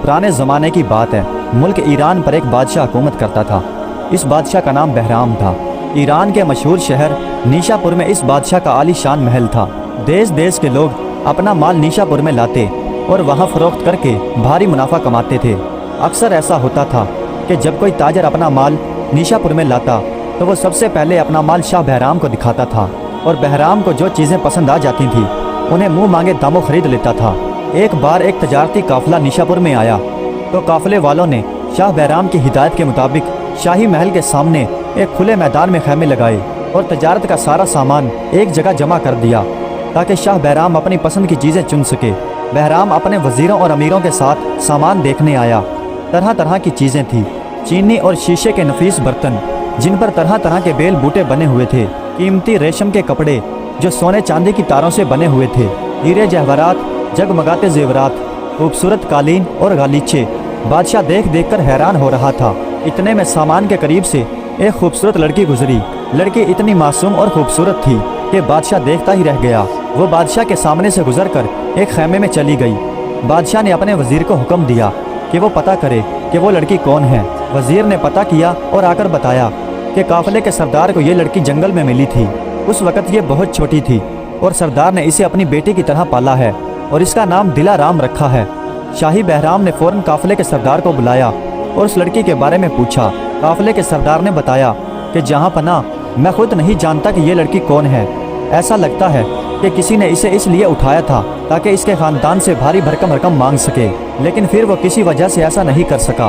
पुराने ज़माने की बात है। मुल्क ईरान पर एक बादशाह हुकूमत करता था। इस बादशाह का नाम बहराम था। ईरान के मशहूर शहर निशापुर में इस बादशाह का आलीशान महल था। देश देश के लोग अपना माल निशापुर में लाते और वहाँ फ़रोख्त करके भारी मुनाफा कमाते थे। अक्सर ऐसा होता था कि जब कोई ताजर अपना माल निशापुर में लाता तो वो सबसे पहले अपना माल शाह बहराम को दिखाता था और बहराम को जो चीज़ें पसंद आ जाती थी उन्हें मुंह मांगे दामों खरीद लेता था। एक बार एक तजारती काफिला निशापुर में आया तो काफिले वालों ने शाह बहराम की हिदायत के मुताबिक शाही महल के सामने एक खुले मैदान में खैमे लगाए और तजारत का सारा सामान एक जगह जमा कर दिया ताकि शाह बहराम अपनी पसंद की चीज़ें चुन सके। बहराम अपने वजीरों और अमीरों के साथ सामान देखने आया। तरह तरह की चीज़ें थी, चीनी और शीशे के नफीस बर्तन जिन पर तरह तरह के बेल बूटे बने हुए थे, कीमती रेशम के कपड़े जो सोने चांदी की तारों से बने हुए थे, हीरे जवाहरात, जगमगाते जेवरात, खूबसूरत कालीन और गालीचे। बादशाह देख देख कर हैरान हो रहा था। इतने में सामान के करीब से एक खूबसूरत लड़की गुजरी। लड़की इतनी मासूम और खूबसूरत थी कि बादशाह देखता ही रह गया। वो बादशाह के सामने से गुजरकर एक खैमे में चली गई। बादशाह ने अपने वजीर को हुक्म दिया कि वो पता करे कि वो लड़की कौन है। वजीर ने पता किया और आकर बताया कि काफिले के सरदार को ये लड़की जंगल में मिली थी। उस वक़्त ये बहुत छोटी थी और सरदार ने इसे अपनी बेटी की तरह पाला है और इसका नाम दिलाराम रखा है। शाही बहराम ने फ़ौरन काफिले के सरदार को बुलाया और उस लड़की के बारे में पूछा। काफिले के सरदार ने बताया कि जहाँ पनाह मैं खुद नहीं जानता कि ये लड़की कौन है। ऐसा लगता है कि किसी ने इसे इसलिए उठाया था ताकि इसके ख़ानदान से भारी भरकम रकम मांग सके, लेकिन फिर वो किसी वजह से ऐसा नहीं कर सका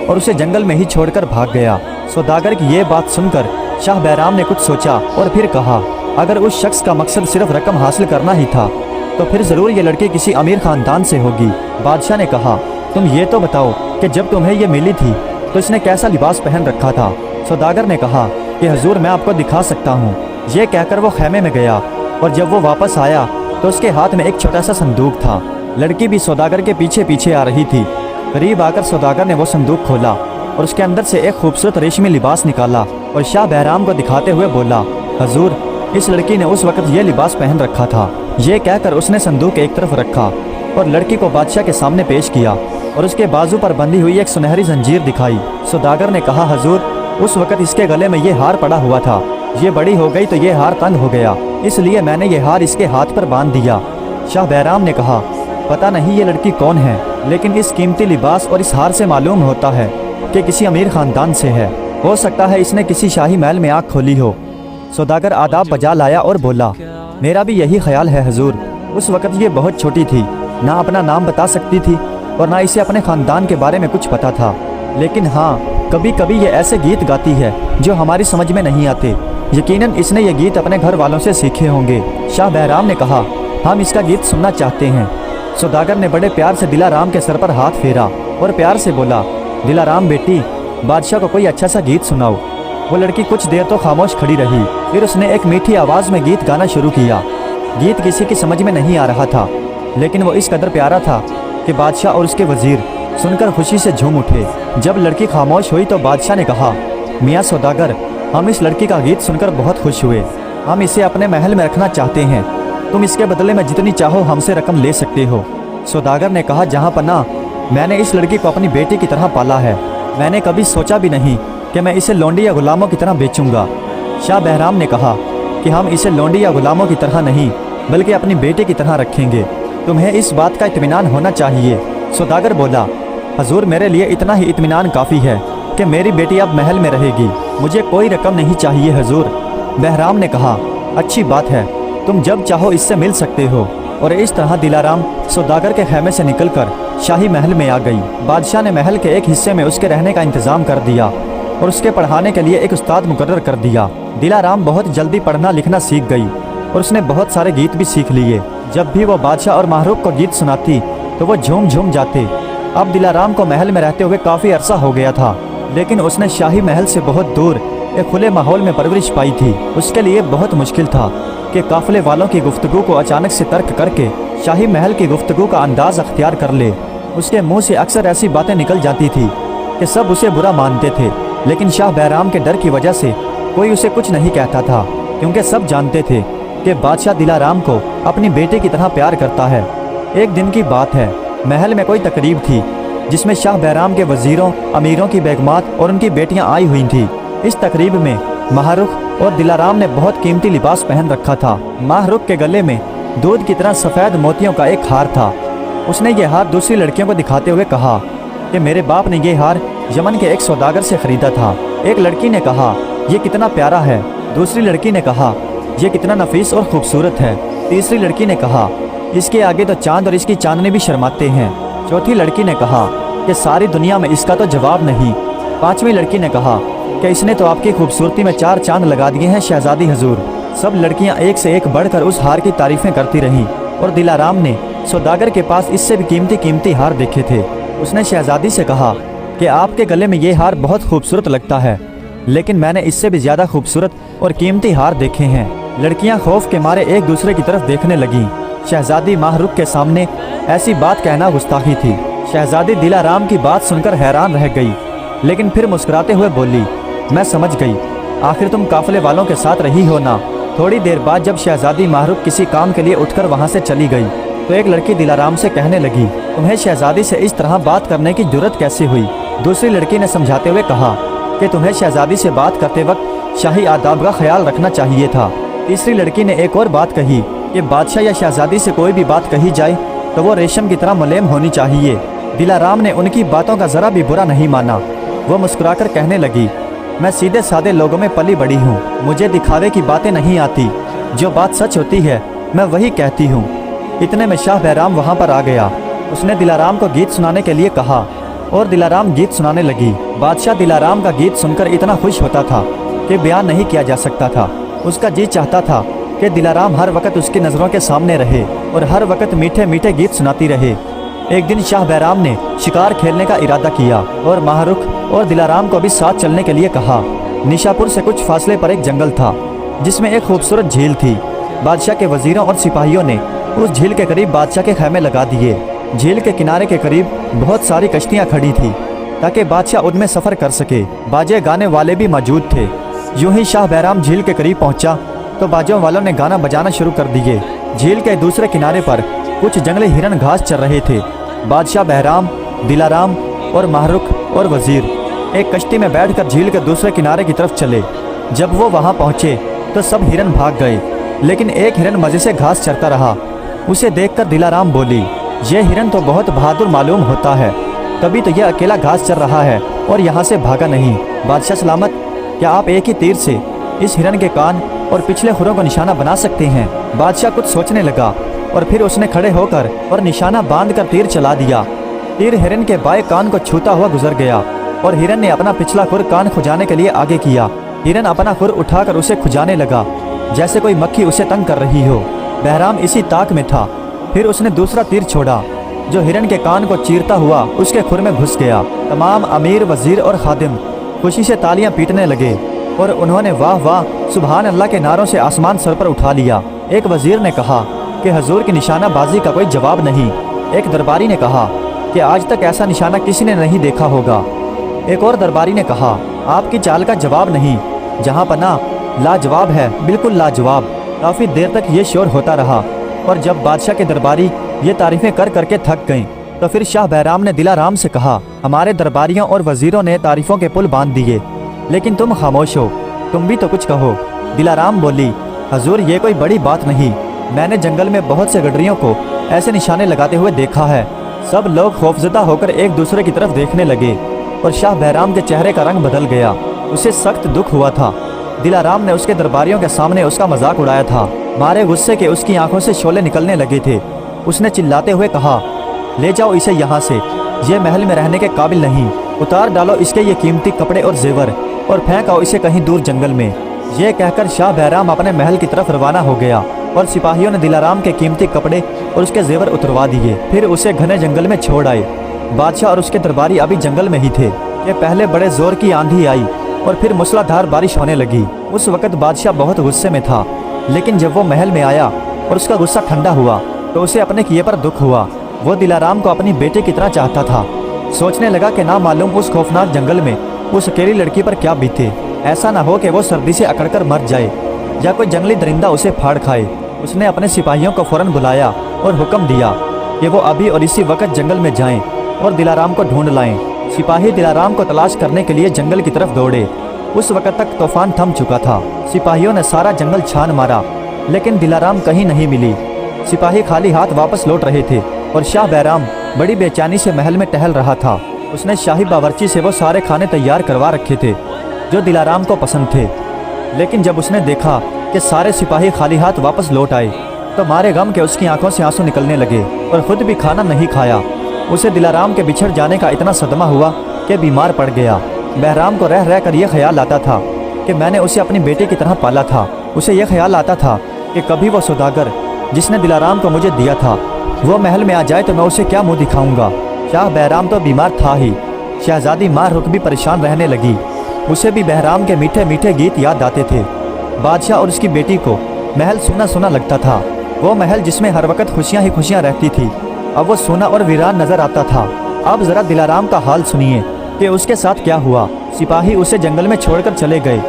और उसे जंगल में ही छोड़कर भाग गया। सौदागर की ये बात सुनकर शाह बहराम ने कुछ सोचा और फिर कहा, अगर उस शख्स का मकसद सिर्फ रकम हासिल करना ही था तो फिर ज़रूर ये लड़की किसी अमीर ख़ानदान से होगी। बादशाह ने कहा, तुम ये तो बताओ कि जब तुम्हें ये मिली थी तो इसने कैसा लिबास पहन रखा था। सौदागर ने कहा कि हुजूर मैं आपको दिखा सकता हूँ। ये कहकर वो खैमे में गया और जब वो वापस आया तो उसके हाथ में एक छोटा सा संदूक था। लड़की भी सौदागर के पीछे पीछे आ रही थी। करीब आकर सौदागर ने वो संदूक खोला और उसके अंदर से एक खूबसूरत रेशमी लिबास निकाला और शाह बहराम को दिखाते हुए बोला, हुजूर इस लड़की ने उस वक़्त ये लिबास पहन रखा था। ये कहकर उसने संदूक एक तरफ रखा और लड़की को बादशाह के सामने पेश किया और उसके बाजू पर बंधी हुई एक सुनहरी जंजीर दिखाई। सौदागर ने कहा, हुजूर उस वक़्त इसके गले में ये हार पड़ा हुआ था। ये बड़ी हो गई तो ये हार तंग हो गया, इसलिए मैंने ये हार इसके हाथ पर बांध दिया। शाह बहराम ने कहा, पता नहीं ये लड़की कौन है, लेकिन इस कीमती लिबास और इस हार से मालूम होता है कि किसी अमीर ख़ानदान से है। हो सकता है इसने किसी शाही महल में आँख खोली हो। सौदागर आदाब बजा लाया और बोला, मेरा भी यही ख्याल है हुजूर। उस वक़्त ये बहुत छोटी थी, ना अपना नाम बता सकती थी और ना इसे अपने ख़ानदान के बारे में कुछ पता था। लेकिन हाँ, कभी कभी ये ऐसे गीत गाती है जो हमारी समझ में नहीं आते। यकीनन इसने ये गीत अपने घर वालों से सीखे होंगे। शाह बहराम ने कहा, हम इसका गीत सुनना चाहते हैं। सौदागर ने बड़े प्यार से दिलाराम के सर पर हाथ फेरा और प्यार से बोला, दिलाराम बेटी, बादशाह को कोई अच्छा सा गीत सुनाओ। वो लड़की कुछ देर तो खामोश खड़ी रही, फिर उसने एक मीठी आवाज़ में गीत गाना शुरू किया। गीत किसी की समझ में नहीं आ रहा था, लेकिन वो इस कदर प्यारा था कि बादशाह और उसके वजीर सुनकर खुशी से झूम उठे। जब लड़की खामोश हुई तो बादशाह ने कहा, मियाँ सौदागर, हम इस लड़की का गीत सुनकर बहुत खुश हुए। हम इसे अपने महल में रखना चाहते हैं। तुम इसके बदले में जितनी चाहो हमसे रकम ले सकते हो। सौदागर ने कहा, जहाँ पनाह मैंने इस लड़की को अपनी बेटी की तरह पाला है। मैंने कभी सोचा भी नहीं कि मैं इसे लौंडी या गुलामों की तरह बेचूंगा। शाह बहराम ने कहा कि हम इसे लौंडी या गुलामों की तरह नहीं बल्कि अपनी बेटी की तरह रखेंगे। तुम्हें इस बात का इत्मीनान होना चाहिए। सौदागर बोला, हुजूर मेरे लिए इतना ही इत्मीनान काफ़ी है कि मेरी बेटी अब महल में रहेगी। मुझे कोई रकम नहीं चाहिए हुजूर। बहराम ने कहा, अच्छी बात है, तुम जब चाहो इससे मिल सकते हो। और इस तरह दिलाराम सौदागर के खैमे से निकलकर शाही महल में आ गई। बादशाह ने महल के एक हिस्से में उसके रहने का इंतज़ाम कर दिया और उसके पढ़ाने के लिए एक उस्ताद मुकर्रर कर दिया। दिलाराम बहुत जल्दी पढ़ना लिखना सीख गई और उसने बहुत सारे गीत भी सीख लिए। जब भी वो बादशाह और महरूक को गीत सुनाती तो वो झूम झूम जाते। अब दिलाराम को महल में रहते हुए काफ़ी अरसा हो गया था, लेकिन उसने शाही महल से बहुत दूर एक खुले माहौल में परवरिश पाई थी। उसके लिए बहुत मुश्किल था कि काफिले वालों की गुफ्तगू को अचानक से तर्क करके शाही महल की गुफ्तगू का अंदाज अख्तियार कर ले। उसके मुंह से अक्सर ऐसी बातें निकल जाती थी कि सब उसे बुरा मानते थे, लेकिन शाह बहराम के डर की वजह से कोई उसे कुछ नहीं कहता था, क्योंकि सब जानते थे कि बादशाह दिलाराम को अपनी बेटे की तरह प्यार करता है। एक दिन की बात है, महल में कोई तकरीब थी। जिसमें शाह बैराम के वजीरों, अमीरों की बेगमात और उनकी बेटियां आई हुई थीं। इस तकरीब में माहरुख और दिलाराम ने बहुत कीमती लिबास पहन रखा था। माहरुख के गले में दूध की तरह सफ़ेद मोतियों का एक हार था। उसने ये हार दूसरी लड़कियों को दिखाते हुए कहा कि मेरे बाप ने ये हार यमन के एक सौदागर से ख़रीदा था। एक लड़की ने कहा, ये कितना प्यारा है। दूसरी लड़की ने कहा, ये कितना नफीस और खूबसूरत है। तीसरी लड़की ने कहा, इसके आगे तो चांद और इसकी चांदनी भी शर्माते हैं। चौथी लड़की ने कहा कि सारी दुनिया में इसका तो जवाब नहीं। पांचवी लड़की ने कहा कि इसने तो आपकी खूबसूरती में 4 चांद लगा दिए हैं शहजादी हजूर। सब लड़कियां एक से एक बढ़कर उस हार की तारीफें करती रहीं और दिलाराम ने सौदागर के पास इससे भी कीमती हार देखे थे। उसने शहजादी से कहा कि आपके गले में ये हार बहुत खूबसूरत लगता है, लेकिन मैंने इससे भी ज़्यादा खूबसूरत और कीमती हार देखे हैं। लड़कियां खौफ के मारे एक दूसरे की तरफ देखने लगीं। शहजादी माहरुख के सामने ऐसी बात कहना गुस्ताखी थी। शहजादी दिलाराम की बात सुनकर हैरान रह गई, लेकिन फिर मुस्कुराते हुए बोली, मैं समझ गई, आखिर तुम काफिले वालों के साथ रही हो ना। थोड़ी देर बाद जब शहजादी माहरुख किसी काम के लिए उठकर वहाँ से चली गई तो एक लड़की दिलाराम से कहने लगी, तुम्हें शहजादी से इस तरह बात करने की जुर्रत कैसे हुई। दूसरी लड़की ने समझाते हुए कहा कि तुम्हें शहजादी से बात करते वक्त शाही आदाब का ख्याल रखना चाहिए था। तीसरी लड़की ने एक और बात कही कि बादशाह या शहजादी से कोई भी बात कही जाए तो वो रेशम की तरह मुलायम होनी चाहिए। दिलाराम ने उनकी बातों का ज़रा भी बुरा नहीं माना। वो मुस्कुराकर कहने लगी, मैं सीधे सादे लोगों में पली बड़ी हूँ, मुझे दिखावे की बातें नहीं आती। जो बात सच होती है मैं वही कहती हूँ। इतने में शाह बैराम वहाँ पर आ गया। उसने दिलाराम को गीत सुनाने के लिए कहा और दिलाराम गीत सुनाने लगी। बादशाह दिलाराम का गीत सुनकर इतना खुश होता था कि बयान नहीं किया जा सकता था। उसका जी चाहता था कि दिलाराम हर वक्त उसकी नज़रों के सामने रहे और हर वक्त मीठे मीठे गीत सुनाती रहे। एक दिन शाह बैराम ने शिकार खेलने का इरादा किया और माहरुख और दिलाराम को भी साथ चलने के लिए कहा। निशापुर से कुछ फासले पर एक जंगल था जिसमें एक खूबसूरत झील थी। बादशाह के वजीरों और सिपाहियों ने उस झील के करीब बादशाह के खैमे लगा दिए। झील के किनारे के करीब बहुत सारी कश्तियां खड़ी थी ताकि बादशाह उनमें सफ़र कर सके। बाजे गाने वाले भी मौजूद थे। यूं ही शाह बैराम झील के करीब पहुंचा तो बाजों वालों ने गाना बजाना शुरू कर दिए। झील के दूसरे किनारे पर कुछ जंगली हिरन घास चर रहे थे। बादशाह बैराम, दिलाराम और माहरुख और वजीर एक कश्ती में बैठकर झील के दूसरे किनारे की तरफ चले। जब वो वहाँ पहुँचे तो सब हिरन भाग गए, लेकिन एक हिरन मज़े से घास चरता रहा। उसे देखकर दिलाराम बोली, ये हिरन तो बहुत बहादुर मालूम होता है, तभी तो यह अकेला घास चर रहा है और यहाँ से भागा नहीं। बादशाह सलामत, क्या आप एक ही तीर से इस हिरन के कान और पिछले खुरों को निशाना बना सकते हैं? बादशाह कुछ सोचने लगा और फिर उसने खड़े होकर और निशाना बांधकर तीर चला दिया। तीर हिरन के बाएं कान को छूता हुआ गुजर गया और हिरन ने अपना पिछला खुर कान खुजाने के लिए आगे किया। हिरन अपना खुर उठाकर उसे खुजाने लगा जैसे कोई मक्खी उसे तंग कर रही हो। बहराम इसी ताक में था। फिर उसने दूसरा तीर छोड़ा जो हिरन के कान को चीरता हुआ उसके खुर में घुस गया। तमाम अमीर, वजीर और खादिम खुशी से तालियां पीटने लगे और उन्होंने वाह वाह सुबहान अल्लाह के नारों से आसमान सर पर उठा लिया। एक वजीर ने कहा कि हजूर की निशाना बाजी का कोई जवाब नहीं। एक दरबारी ने कहा कि आज तक ऐसा निशाना किसी ने नहीं देखा होगा। एक और दरबारी ने कहा, आपकी चाल का जवाब नहीं, जहाँ पना लाजवाब है, बिल्कुल लाजवाब। काफ़ी देर तक ये शोर होता रहा और जब बादशाह के दरबारी ये तारीफ़ें कर करके थक गईं तो फिर शाह बैराम ने दिलाराम से कहा, हमारे दरबारियों और वजीरों ने तारीफ़ों के पुल बांध दिए, लेकिन तुम खामोश हो, तुम भी तो कुछ कहो। दिलाराम बोली, हजूर ये कोई बड़ी बात नहीं, मैंने जंगल में बहुत से गडरियों को ऐसे निशाने लगाते हुए देखा है। सब लोग खौफजदा होकर एक दूसरे की तरफ देखने लगे और शाह बैराम के चेहरे का रंग बदल गया। उसे सख्त दुख हुआ था। दिलाराम ने उसके दरबारियों के सामने उसका मजाक उड़ाया था। मारे गुस्से के उसकी आंखों से शोले निकलने लगे थे। उसने चिल्लाते हुए कहा, ले जाओ इसे यहाँ से, ये महल में रहने के काबिल नहीं। उतार डालो इसके ये कीमती कपड़े और जेवर और फेंक आओ इसे कहीं दूर जंगल में। ये कहकर शाह बैराम अपने महल की तरफ रवाना हो गया और सिपाहियों ने दिलाराम के कीमती कपड़े और उसके जेवर उतरवा दिए। फिर उसे घने जंगल में छोड़ आए। बादशाह और उसके दरबारी अभी जंगल में ही थे कि पहले बड़े जोर की आंधी आई और फिर मूसलाधार बारिश होने लगी। उस वक्त बादशाह बहुत गुस्से में था, लेकिन जब वो महल में आया और उसका गुस्सा ठंडा हुआ तो उसे अपने किए पर दुख हुआ। वो दिलाराम को अपनी बेटे की तरह चाहता था। सोचने लगा कि ना मालूम उस खौफनाक जंगल में उस अकेली लड़की पर क्या बीते। ऐसा ना हो कि वो सर्दी से अकड़कर मर जाए या कोई जंगली दरिंदा उसे फाड़ खाए। उसने अपने सिपाहियों को फौरन बुलाया और हुक्म दिया कि वो अभी और इसी वक्त जंगल में जाएं और दिलाराम को ढूंढ लाएं। सिपाही दिलाराम को तलाश करने के लिए जंगल की तरफ दौड़े। उस वक्त तक तूफान थम चुका था। सिपाहियों ने सारा जंगल छान मारा, लेकिन दिलाराम कहीं नहीं मिली। सिपाही खाली हाथ वापस लौट रहे थे और शाह बैराम बड़ी बेचैनी से महल में टहल रहा था। उसने शाही बावर्ची से वो सारे खाने तैयार करवा रखे थे जो दिलाराम को पसंद थे, लेकिन जब उसने देखा कि सारे सिपाही खाली हाथ वापस लौट आए तो मारे गम के उसकी आंखों से आंसू निकलने लगे और खुद भी खाना नहीं खाया। उसे दिलाराम के बिछड़ जाने का इतना सदमा हुआ कि बीमार पड़ गया। बहराम को रह रह कर यह ख्याल आता था कि मैंने उसे अपनी बेटे की तरह पाला था। उसे यह ख्याल आता था कि कभी वो सौदागर जिसने दिलाराम को मुझे दिया था वो महल में आ जाए तो मैं उसे क्या मुंह दिखाऊंगा। शाह बहराम तो बीमार था ही, शहजादी माँ रुख भी परेशान रहने लगी। उसे भी बहराम के मीठे मीठे गीत याद आते थे। बादशाह और उसकी बेटी को महल सूना सूना लगता था। वो महल जिसमें हर वक्त खुशियाँ ही खुशियाँ रहती थी, अब वो सूना और वीरान नजर आता था। अब जरा दिलाराम का हाल सुनिए कि उसके साथ क्या हुआ। सिपाही उसे जंगल में छोड़कर चले गए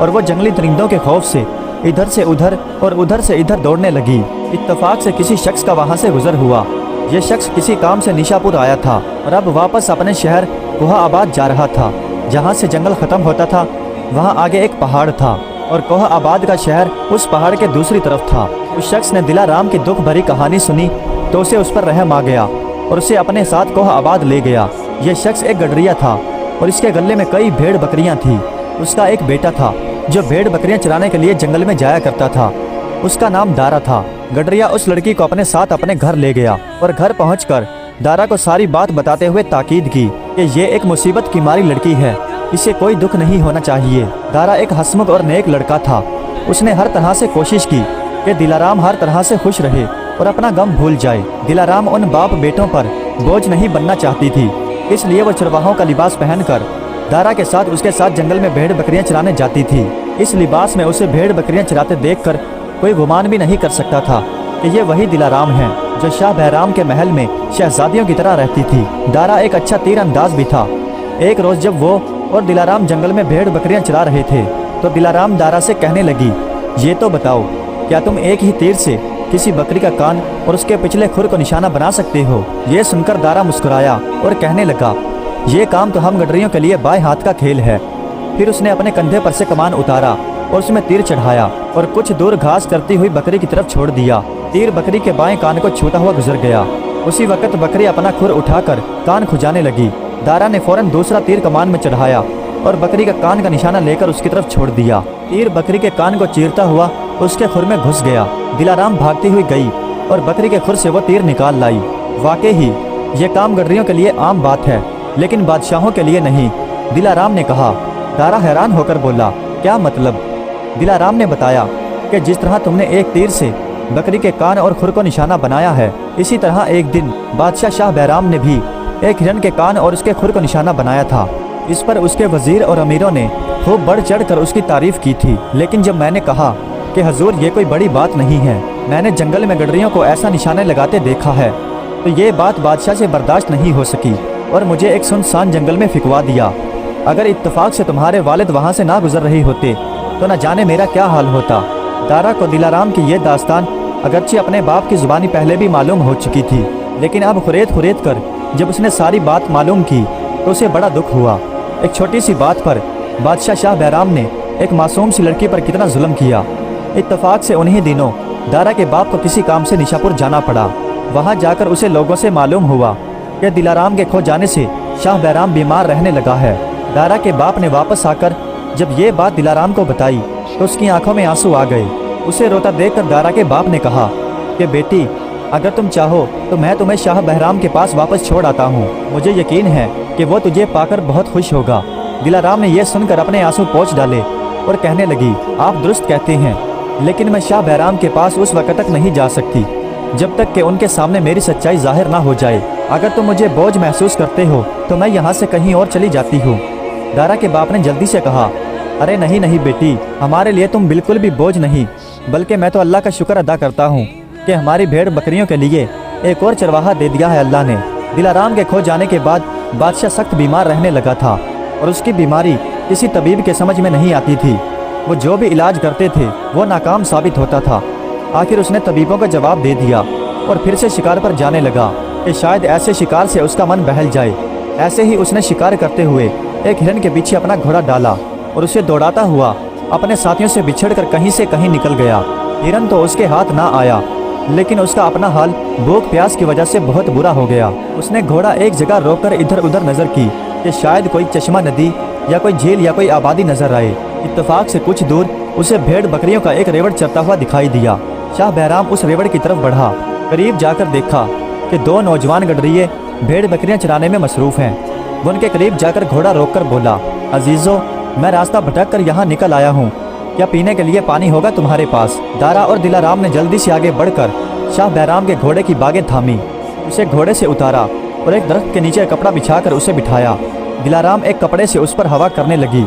और वो जंगली परिंदों के खौफ से इधर से उधर और उधर से इधर दौड़ने लगी। इत्तेफाक से किसी शख्स का वहाँ से गुजर हुआ। ये शख्स किसी काम से निशापुर आया था और अब वापस अपने शहर कोहा आबाद जा रहा था। जहाँ से जंगल खत्म होता था वहाँ आगे एक पहाड़ था और कोहा आबाद का शहर उस पहाड़ के दूसरी तरफ था। उस शख्स ने दिलाराम की दुख भरी कहानी सुनी तो उसे उस पर रहम आ गया और उसे अपने साथ कोहा आबाद ले गया। यह शख्स एक गडरिया था और इसके गले में कई भेड़ बकरियां थी। उसका एक बेटा था जो भेड़ बकरियां चराने के लिए जंगल में जाया करता था। उसका नाम दारा था। गडरिया उस लड़की को अपने साथ अपने घर ले गया और घर पहुंचकर दारा को सारी बात बताते हुए ताकीद की कि ये एक मुसीबत की मारी लड़की है, इसे कोई दुख नहीं होना चाहिए। दारा एक हंसमुख और नेक लड़का था। उसने हर तरह से कोशिश की कि दिलाराम हर तरह से खुश रहे और अपना गम भूल जाए। दिलाराम उन बाप बेटों पर बोझ नहीं बनना चाहती थी, इसलिए वो चरवाहों का लिबास पहनकर दारा के साथ उसके साथ जंगल में भेड़ बकरियां चराने जाती थी। इस लिबास में उसे भेड़ बकरियां चराते देखकर कोई गुमान भी नहीं कर सकता था कि ये वही दिलाराम है जो शाह बहराम के महल में शहजादियों की तरह रहती थी। दारा एक अच्छा तीर अंदाज भी था। एक रोज जब वो और दिलाराम जंगल में भेड़ बकरियां चरा रहे थे तो दिलाराम दारा से कहने लगी, ये तो बताओ, क्या तुम एक ही तीर से किसी बकरी का कान और उसके पिछले खुर को निशाना बना सकते हो? ये सुनकर दारा मुस्कुराया और कहने लगा, ये काम तो हम गडरियों के लिए बाएं हाथ का खेल है। फिर उसने अपने कंधे पर से कमान उतारा और उसमें तीर चढ़ाया और कुछ दूर घास चरती हुई बकरी की तरफ छोड़ दिया। तीर बकरी के बाएं कान को छूता हुआ गुजर गया। उसी वक्त बकरी अपना खुर उठाकर कान खुजाने लगी। दारा ने फौरन दूसरा तीर कमान में चढ़ाया और बकरी का कान का निशाना लेकर उसकी तरफ छोड़ दिया। तीर बकरी के कान को चीरता हुआ उसके खुर में घुस गया। दिलाराम भागती हुई गई और बकरी के खुर से वो तीर निकाल लाई। वाकई ही ये काम गडरियों के लिए आम बात है, लेकिन बादशाहों के लिए नहीं, दिलाराम ने कहा। दारा हैरान होकर बोला, क्या मतलब? दिलाराम ने बताया कि जिस तरह तुमने एक तीर से बकरी के कान और खुर को निशाना बनाया है, इसी तरह एक दिन बादशाह शाह बहराम ने भी एक हिरन के कान और उसके खुर को निशाना बनाया था। इस पर उसके वजीर और अमीरों ने खूब बढ़ चढ़ कर उसकी तारीफ की थी। लेकिन जब मैंने कहा कि हजूर ये कोई बड़ी बात नहीं है, मैंने जंगल में गडरियों को ऐसा निशाने लगाते देखा है, तो ये बात बादशाह से बर्दाश्त नहीं हो सकी और मुझे एक सुनसान जंगल में फिकवा दिया। अगर इत्तेफाक से तुम्हारे वालिद वहाँ से ना गुजर रहे होते तो न जाने मेरा क्या हाल होता। दारा को दिलाराम की ये दास्तान अगरचे अपने बाप की ज़ुबानी पहले भी मालूम हो चुकी थी, लेकिन अब खुरेद खुरेद कर जब उसने सारी बात मालूम की तो उसे बड़ा दुख हुआ। एक छोटी सी बात पर बादशाह शाह बहराम ने एक मासूम सी लड़की पर कितना जुल्म किया। इत्तेफाक से उन्हीं दिनों दारा के बाप को किसी काम से निशापुर जाना पड़ा। वहाँ जाकर उसे लोगों से मालूम हुआ कि दिलाराम के खो जाने से शाह बहराम बीमार रहने लगा है। दारा के बाप ने वापस आकर जब ये बात दिलाराम को बताई तो उसकी आंखों में आंसू आ गए। उसे रोता देखकर दारा के बाप ने कहा कि बेटी, अगर तुम चाहो तो मैं तुम्हें शाह बहराम के पास वापस छोड़ आता हूँ। मुझे यकीन है कि वो तुझे पाकर बहुत खुश होगा। दिलाराम ने यह सुनकर अपने आंसू पोंछ डाले और कहने लगी, आप दुरुस्त कहते हैं, लेकिन मैं शाह बहराम के पास उस वक्त तक नहीं जा सकती जब तक कि उनके सामने मेरी सच्चाई जाहिर ना हो जाए। अगर तुम मुझे बोझ महसूस करते हो तो मैं यहाँ से कहीं और चली जाती हूँ। दारा के बाप ने जल्दी से कहा, अरे नहीं नहीं बेटी, हमारे लिए तुम बिल्कुल भी बोझ नहीं, बल्कि मैं तो अल्लाह का शुक्र अदा करता हूँ कि हमारी भेड़ बकरियों के लिए एक और चरवाहा दे दिया है अल्लाह ने। दिलाराम के खो जाने के बाद बादशाह सख्त बीमार रहने लगा था और उसकी बीमारी किसी तबीब के समझ में नहीं आती थी। वो जो भी इलाज करते थे वो नाकाम साबित होता था। आखिर उसने तबीबों का जवाब दे दिया और फिर से शिकार पर जाने लगा। कि शायद ऐसे शिकार से उसका मन बहल जाए। ऐसे ही उसने शिकार करते हुए एक हिरन के पीछे अपना घोड़ा डाला और उसे दौड़ाता हुआ अपने साथियों से बिछड़कर कहीं से कहीं निकल गया। हिरन तो उसके हाथ ना आया, लेकिन उसका अपना हाल भूख प्यास की वजह से बहुत बुरा हो गया। उसने घोड़ा एक जगह रोककर इधर उधर नजर की कि शायद कोई चश्मा, नदी या कोई झील या कोई आबादी नजर आए। इत्तेफाक से कुछ दूर उसे भेड़ बकरियों का एक रेवड़ चरता हुआ दिखाई दिया। शाह बैराम उस रेवड़ की तरफ बढ़ा। करीब जाकर देखा कि दो नौजवान गडरिये भेड़ बकरियां चराने में मसरूफ हैं। वो उनके करीब जाकर घोड़ा रोककर बोला, अजीजो, मैं रास्ता भटक कर यहाँ निकल आया हूँ, क्या पीने के लिए पानी होगा तुम्हारे पास? दारा और दिलाराम ने जल्दी से आगे बढ़कर शाह बैराम के घोड़े की बागें थामी, उसे घोड़े से उतारा और एक दरख्त के नीचे कपड़ा बिछाकर उसे बिठाया। दिलाराम एक कपड़े से उस पर हवा करने लगी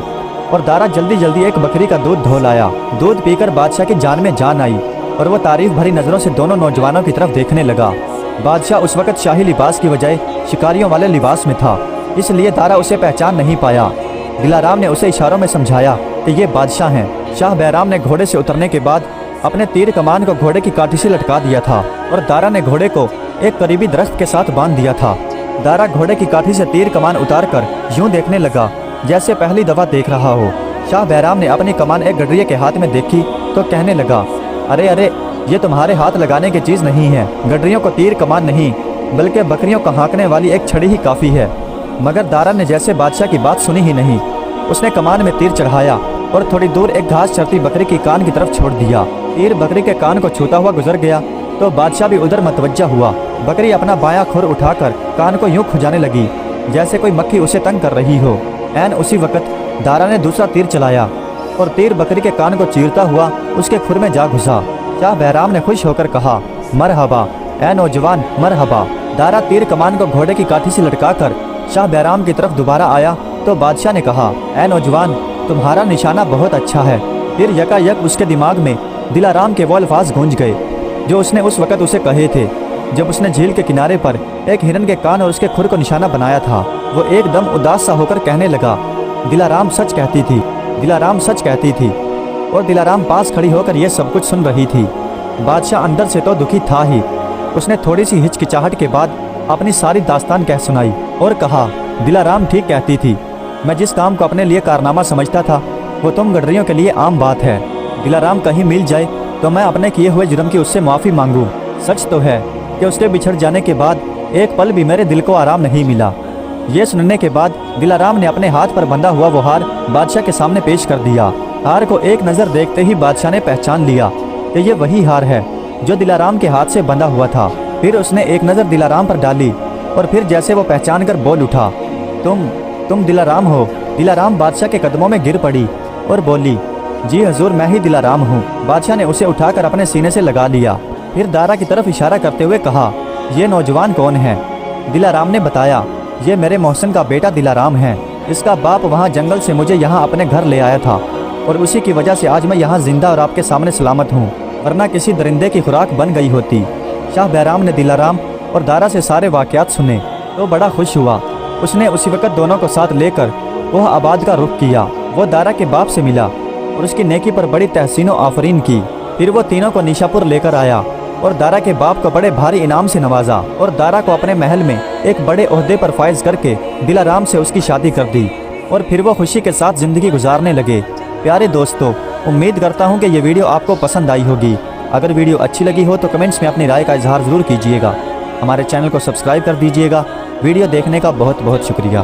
और दारा जल्दी जल्दी एक बकरी का दूध धो लाया। दूध पीकर बादशाह की जान में जान आई और वो तारीफ भरी नज़रों से दोनों नौजवानों की तरफ देखने लगा। बादशाह उस वक्त शाही लिबास की बजाय शिकारियों वाले लिबास में था, इसलिए दारा उसे पहचान नहीं पाया। दिलाराम ने उसे इशारों में समझाया कि ये बादशाह हैं। शाह बैराम ने घोड़े से उतरने के बाद अपने तीर कमान को घोड़े की काठी से लटका दिया था और दारा ने घोड़े को एक करीबी दरख्त के साथ बांध दिया था। दारा घोड़े की काठी से तीर कमान उतारकर यूं देखने लगा जैसे पहली दफा देख रहा हो। शाह बैराम ने अपनी कमान एक गडरिये के हाथ में देखी तो कहने लगा, अरे अरे, ये तुम्हारे हाथ लगाने की चीज़ नहीं है। गडरियों को तीर कमान नहीं, बल्कि बकरियों को हाँकने वाली एक छड़ी ही काफ़ी है। मगर दारा ने जैसे बादशाह की बात सुनी ही नहीं। उसने कमान में तीर चढ़ाया और थोड़ी दूर एक घास चरती बकरी की कान की तरफ छोड़ दिया। तीर बकरी के कान को छूता हुआ गुजर गया तो बादशाह भी उधर मतवज्जा हुआ। बकरी अपना बायां खुर उठाकर कान को यूं खुजाने लगी जैसे कोई मक्खी उसे तंग कर रही हो। ऐन उसी वक्त दारा ने दूसरा तीर चलाया और तीर बकरी के कान को चीरता हुआ उसके खुर में जा घुसा। शाह बैराम ने खुश होकर कहा, मरहबा ऐ नौजवान, मरहबा। दारा तीर कमान को घोड़े की काठी से लटकाकर शाह बैराम की तरफ दोबारा आया तो बादशाह ने कहा, ऐ नौजवान, तुम्हारा निशाना बहुत अच्छा है। फिर यकायक उसके दिमाग में दिलाराम के वो अल्फाज गूंज गए जो उसने उस वक़्त उसे कहे थे जब उसने झील के किनारे पर एक हिरन के कान और उसके खुर को निशाना बनाया था। वो एकदम उदास सा होकर कहने लगा, दिलाराम सच कहती थी, दिलाराम सच कहती थी। और दिलाराम पास खड़ी होकर ये सब कुछ सुन रही थी। बादशाह अंदर से तो दुखी था ही। उसने थोड़ी सी हिचकिचाहट के बाद अपनी सारी दास्तान कह सुनाई और कहा, दिलाराम ठीक कहती थी। मैं जिस काम को अपने लिए कारनामा समझता था वो तुम गडरियों के लिए आम बात है। दिलाराम कहीं मिल जाए तो मैं अपने किए हुए जुर्म की उससे माफ़ी मांगूं। सच तो है कि उसके बिछड़ जाने के बाद एक पल भी मेरे दिल को आराम नहीं मिला। ये सुनने के बाद दिलाराम ने अपने हाथ पर बंधा हुआ वो हार बादशाह के सामने पेश कर दिया। हार को एक नज़र देखते ही बादशाह ने पहचान लिया कि ये वही हार है जो दिलाराम के हाथ से बंधा हुआ था। फिर उसने एक नज़र दिलाराम पर डाली और फिर जैसे वो पहचान कर बोल उठा, तुम दिलाराम हो। दिलाराम बादशाह के कदमों में गिर पड़ी और बोली, जी हजूर, मैं ही दिलाराम हूँ। बादशाह ने उसे उठाकर अपने सीने से लगा लिया। फिर दारा की तरफ इशारा करते हुए कहा, ये नौजवान कौन है? दिलाराम ने बताया, ये मेरे मोहसिन का बेटा दिलाराम है। इसका बाप वहाँ जंगल से मुझे यहाँ अपने घर ले आया था और उसी की वजह से आज मैं यहाँ जिंदा और आपके सामने सलामत हूँ, वरना किसी दरिंदे की खुराक बन गई होती। शाह बैराम ने दिलाराम और दारा से सारे वाक़यात सुने तो बड़ा खुश हुआ। उसने उसी वक्त दोनों को साथ लेकर वह आबाद का रुख किया। वो दारा के बाप से मिला और उसकी नेकी पर बड़ी तहसीन आफरीन की। फिर वो तीनों को निशापुर लेकर आया और दारा के बाप को बड़े भारी इनाम से नवाजा और दारा को अपने महल में एक बड़े ओहदे पर फायज करके दिलाराम से उसकी शादी कर दी और फिर वो खुशी के साथ ज़िंदगी गुजारने लगे। प्यारे दोस्तों, उम्मीद करता हूँ कि ये वीडियो आपको पसंद आई होगी। अगर वीडियो अच्छी लगी हो तो कमेंट्स में अपनी राय का इजहार ज़रूर कीजिएगा। हमारे चैनल को सब्सक्राइब कर दीजिएगा। वीडियो देखने का बहुत बहुत शुक्रिया।